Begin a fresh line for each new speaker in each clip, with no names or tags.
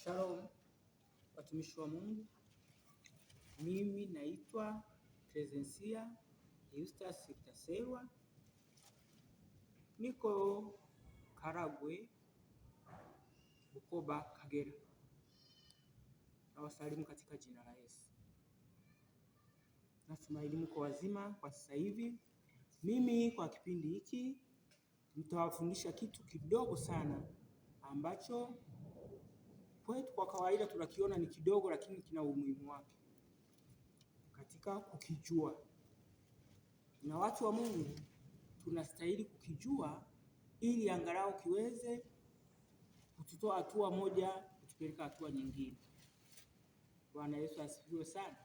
Shalom watumishi wa Mungu, mimi naitwa Presensia Eustace Kitaserwa, niko Karagwe, Bukoba, Kagera. Nawasalimu katika jina la Yesu. Natumaini mko wazima kwa sasa hivi. Mimi kwa kipindi hiki nitawafundisha kitu kidogo sana ambacho kwetu kwa kawaida tunakiona ni kidogo, lakini kina umuhimu wake katika kukijua. Na watu wa Mungu tunastahili kukijua ili angalau kiweze kututoa hatua moja kutupeleka hatua nyingine. Bwana Yesu asifiwe sana.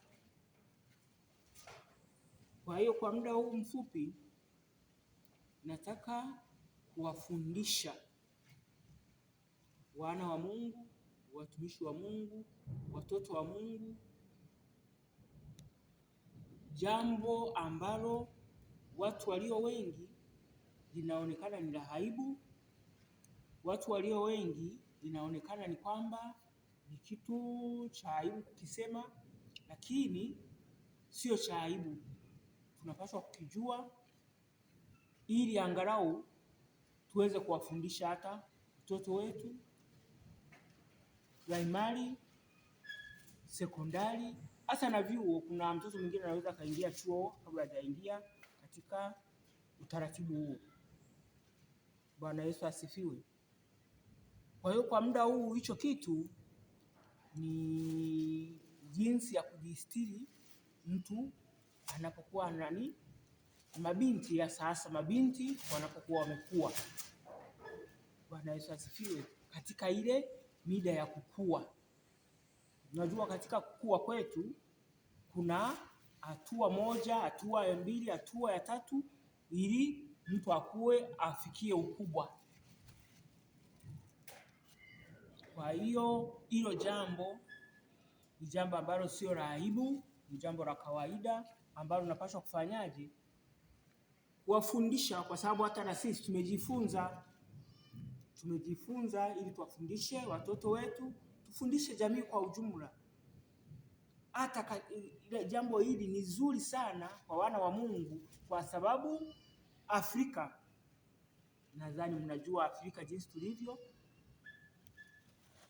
Kwa hiyo kwa muda huu mfupi nataka kuwafundisha wana wa Mungu, watumishi wa Mungu, watoto wa Mungu, jambo ambalo watu walio wengi linaonekana ni la aibu. Watu walio wengi linaonekana ni kwamba ni kitu cha aibu kukisema, lakini sio cha aibu. Tunapaswa kukijua ili angalau tuweze kuwafundisha hata watoto wetu primary, sekondari, hata na vyuo. Kuna mtoto mwingine anaweza kaingia chuo kabla hajaingia katika utaratibu huo. Bwana Yesu asifiwe. Kwa hiyo kwa muda huu hicho kitu ni jinsi ya kujistiri mtu anapokuwa nani, mabinti ya sasa, mabinti wanapokuwa wamekua. Bwana Yesu asifiwe. Katika ile mida ya kukua, unajua katika kukua kwetu kuna hatua moja, hatua ya mbili, hatua ya tatu, ili mtu akue afikie ukubwa. Kwa hiyo hilo jambo ni jambo ambalo sio la aibu, ni jambo la kawaida ambalo unapaswa kufanyaje? Kuwafundisha, kwa sababu hata na sisi tumejifunza ili tuwafundishe watoto wetu, tufundishe jamii kwa ujumla. Hata jambo hili ni zuri sana kwa wana wa Mungu, kwa sababu Afrika, nadhani mnajua Afrika jinsi tulivyo,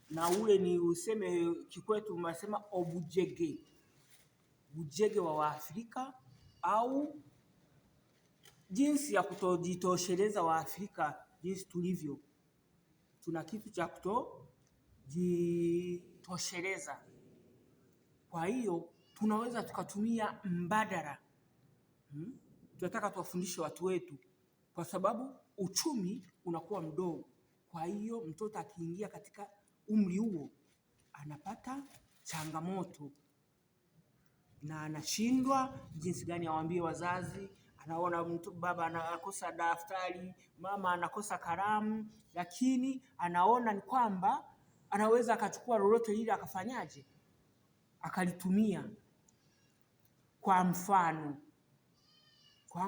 na ule ni useme kikwetu mnasema obujege, ujege wa Waafrika, au jinsi ya kutojitosheleza Waafrika jinsi tulivyo. Tuna kitu cha kutojitosheleza. Kwa hiyo tunaweza tukatumia mbadala. Tunataka tuwafundishe watu wetu, kwa sababu uchumi unakuwa mdogo. Kwa hiyo mtoto akiingia katika umri huo anapata changamoto na anashindwa jinsi gani awaambie wazazi. Anaona mtu baba anakosa daftari, mama anakosa kalamu, lakini anaona ni kwamba anaweza akachukua lolote ile akafanyaje, akalitumia. Kwa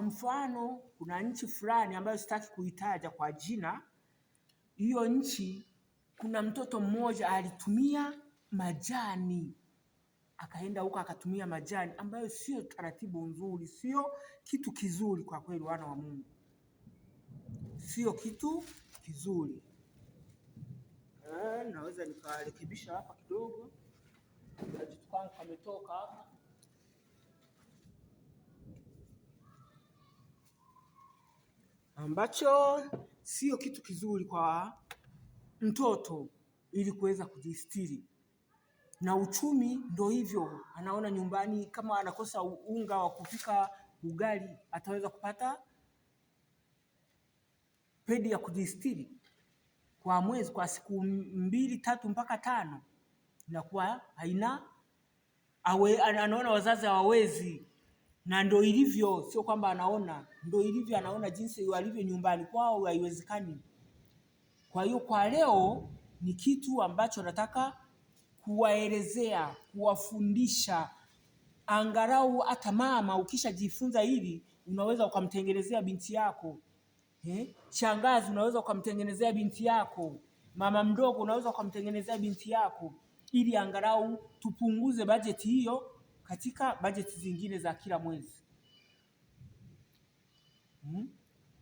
mfano kuna nchi fulani ambayo sitaki kuitaja kwa jina. Hiyo nchi kuna mtoto mmoja alitumia majani, akaenda huko akatumia majani, ambayo sio taratibu nzuri, sio kitu kizuri kwa kweli. Wana wa Mungu, sio kitu kizuri. Naweza nikarekebisha hapa kidogo, najitukana kametoka hapa. Ambacho sio kitu kizuri kwa mtoto ili kuweza kujistiri. Na uchumi ndo hivyo, anaona nyumbani kama anakosa unga wa kupika ugali, ataweza kupata pedi ya kujistiri kwa mwezi, kwa siku 2, 3 mpaka 5. Inakuwa haina anaona wazazi hawawezi, na ndo ilivyo. Sio kwamba anaona, ndo ilivyo. Anaona jinsi walivyo nyumbani kwao, haiwezekani. Kwa hiyo kwa leo ni kitu ambacho nataka kuwaelezea, kuwafundisha. Angalau hata mama ukishajifunza hili, unaweza ukamtengenezea binti yako. Shangazi unaweza ukamtengenezea binti yako. Mama mdogo unaweza ukamtengenezea binti yako, ili angalau tupunguze bajeti hiyo katika bajeti zingine za kila mwezi.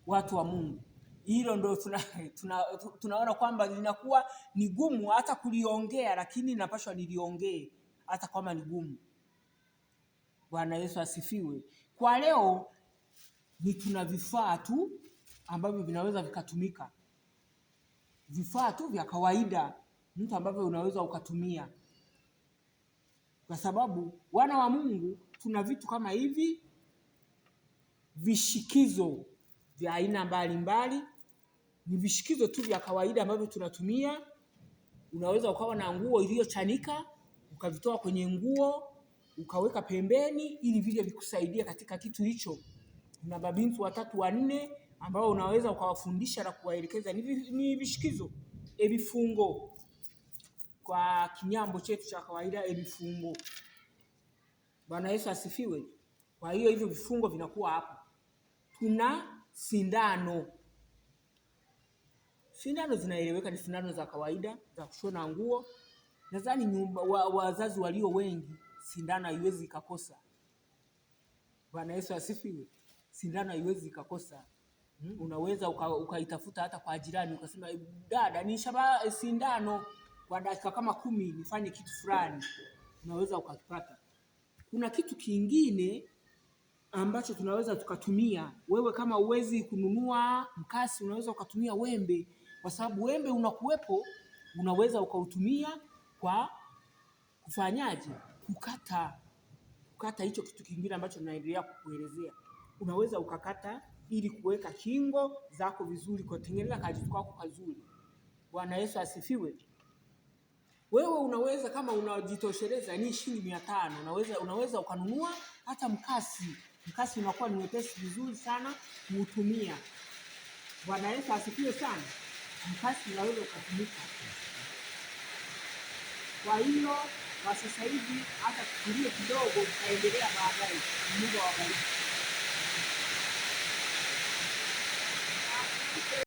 Watu wa Mungu, hilo ndo tunaona kwamba linakuwa ni gumu hata kuliongea, lakini napashwa niliongee hata kama ni gumu. Bwana Yesu asifiwe. Kwa leo ni tuna vifaa tu ambavyo vinaweza vikatumika, vifaa tu vya kawaida mtu ambavyo unaweza ukatumia, kwa sababu wana wa Mungu tuna vitu kama hivi, vishikizo vya aina mbalimbali. Ni vishikizo tu vya kawaida ambavyo tunatumia. Unaweza ukawa na nguo iliyochanika ukavitoa kwenye nguo ukaweka pembeni, ili vile vikusaidia katika kitu hicho. Una mabinti 3 4 ambao unaweza ukawafundisha na kuwaelekeza. Ni vishikizo, vifungo, kwa kinyambo chetu cha kawaida, vifungo. Bwana Yesu asifiwe. Kwa hiyo hivyo vifungo vinakuwa hapo. Tuna sindano. Sindano zinaeleweka, ni sindano za kawaida za kushona nguo. Nadhani wazazi walio wengi sindano haiwezi ikakosa. Bwana Yesu asifiwe. Sindano haiwezi ikakosa. Unaweza ukaitafuta hata kwa jirani ukasema, dada nishaba sindano kwa dakika kama 10 nifanye kitu fulani, unaweza ukakipata. Kuna kitu kingine ambacho tunaweza tukatumia. Wewe kama uwezi kununua mkasi, unaweza ukatumia wembe, kwa sababu wembe unakuwepo, unaweza ukautumia kwa kufanyaje? Kukata hicho kitu kingine ambacho naendelea kukuelezea. Unaweza ukakata ili kuweka kingo zako vizuri, kwa kutengeneza kazi kwako kazuri. Bwana Yesu asifiwe. Wewe unaweza kama unajitosheleza ni shilingi 500, unaweza ukanunua hata mkasi. Mkasi unakuwa ni mwepesi vizuri sana kuutumia. Bwana Yesu asifiwe sana. Mkasi unaweza ukatumika. Kwa hiyo kwa sasa hivi hata kutulie kidogo, tutaendelea baadaye. Mungu awabariki.